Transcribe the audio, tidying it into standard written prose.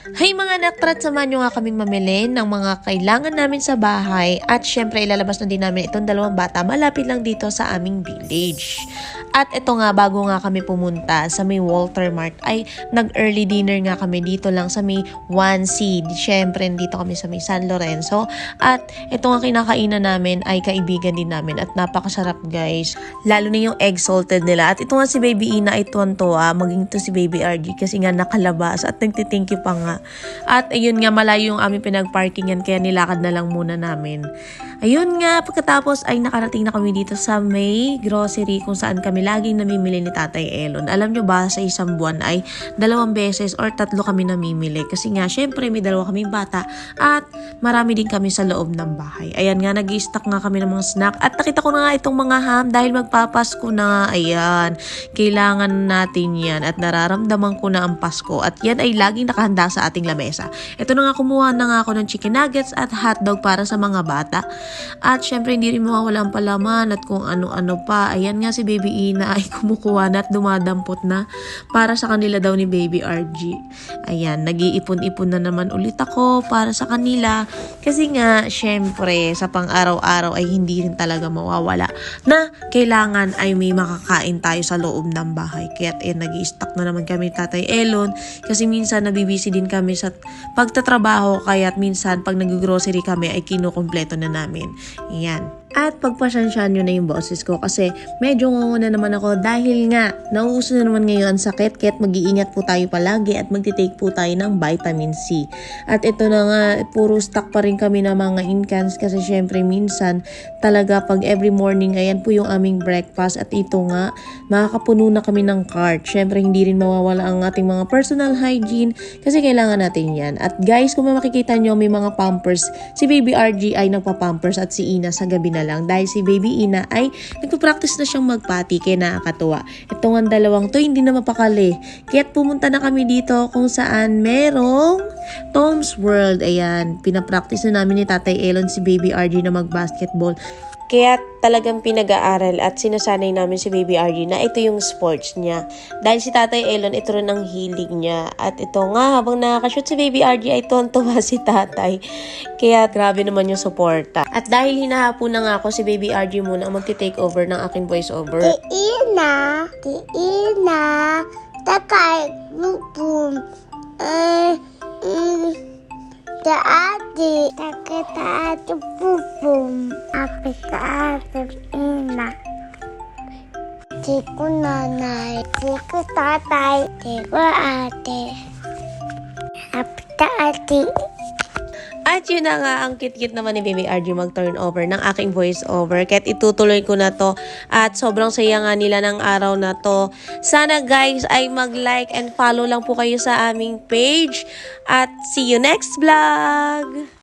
Hey mga nakatrat, samahan nyo nga kaming mamili ng mga kailangan namin sa bahay at syempre ilalabas na din namin itong dalawang bata malapit lang dito sa aming village. At ito nga, bago nga kami pumunta sa may Walter Mart ay nag-early dinner nga kami dito lang sa may 1C. Syempre dito kami sa may San Lorenzo at ito nga kinakainan namin ay kaibigan din namin at napakasarap guys. Lalo na yung egg salted nila at ito nga si Baby Ina ay tuwan-tuwa, maging to si Baby RG kasi nga nakalabas at nagti-thank you pa nga. At ayun nga, malayo yung aming pinag-parkingan kaya nilakad na lang muna namin. Ayun nga, pagkatapos ay nakarating na kami dito sa may grocery kung saan kami laging namimili ni Tatay Elon. Alam nyo ba, sa isang buwan ay 2 beses or 3 kami namimili. Kasi nga, syempre may 2 kaming bata at marami din kami sa loob ng bahay. Ayan nga, nag-i-stock nga kami ng mga snack. At nakita ko na nga itong mga ham dahil magpapasko na nga. Ayan, kailangan natin yan at nararamdaman ko na ang Pasko. At yan ay laging nakahanda sa ating lamesa. Ito na nga, kumuha na nga ako ng chicken nuggets at hotdog para sa mga bata. At syempre hindi rin mawawala ang palaman at kung ano-ano pa. Ayan nga, si Baby Ina ay kumukuha na at dumadampot na para sa kanila daw ni Baby RG. Ayan, nag-iipon-ipon na naman ulit ako para sa kanila. Kasi nga, syempre sa pang-araw-araw ay hindi rin talaga mawawala na kailangan ay may makakain tayo sa loob ng bahay. Kaya nag-i-stock na naman kami Tatay Elon kasi minsan nabibisi din kami sa pagtatrabaho kaya't minsan pag nag-grocery kami ay kinukumpleto na namin. Ayan. At pagpasensyaan nyo na yung boses ko kasi medyo ngunguna naman ako dahil nga nauuso na naman ngayon ang sakit kaya't mag-iingat po tayo palagi at magtitake po tayo ng vitamin C. At ito na nga, puro stock pa rin kami ng mga incans kasi syempre minsan talaga pag every morning ayan po yung aming breakfast at ito nga makakapuno na kami ng cart. Syempre hindi rin mawawala ang ating mga personal hygiene kasi kailangan natin yan. At guys, kung makikita nyo may mga pampers, si Baby RG ay nagpa-pampers at si Ina sa gabi na lang dahil si Baby Ina ay nagpa-practice na siyang magpati kaya nakakatuwa. Ito nga dalawang to hindi na mapakali. Kaya't pumunta na kami dito kung saan merong Tom's World. Ayan, pinapractice na namin ni Tatay Elon si Baby RG na mag-basketball. Kaya talagang pinag-aaral at sinasanay namin si Baby RG na ito yung sports niya. Dahil si Tatay Elon, ito rin ang hilig niya. At ito nga, habang nakakashoot si Baby RG ay tuwan-tuwa si Tatay. Kaya grabe naman yung suporta. At dahil hinahapon na nga ako, si Baby RG muna ang magti-take over ng aking voiceover. Tiina, takay, lupon, taati, taati, pupum, api taati, ina. Tiku nanay, tiku tatay, tiku ate, api taati. At yun na nga, ang cute-cute naman ni Baby RG mag-turnover ng aking voiceover. Kaya't itutuloy ko na to. At sobrang saya nga nila ng araw na to. Sana guys ay mag-like and follow lang po kayo sa aming page. At see you next vlog!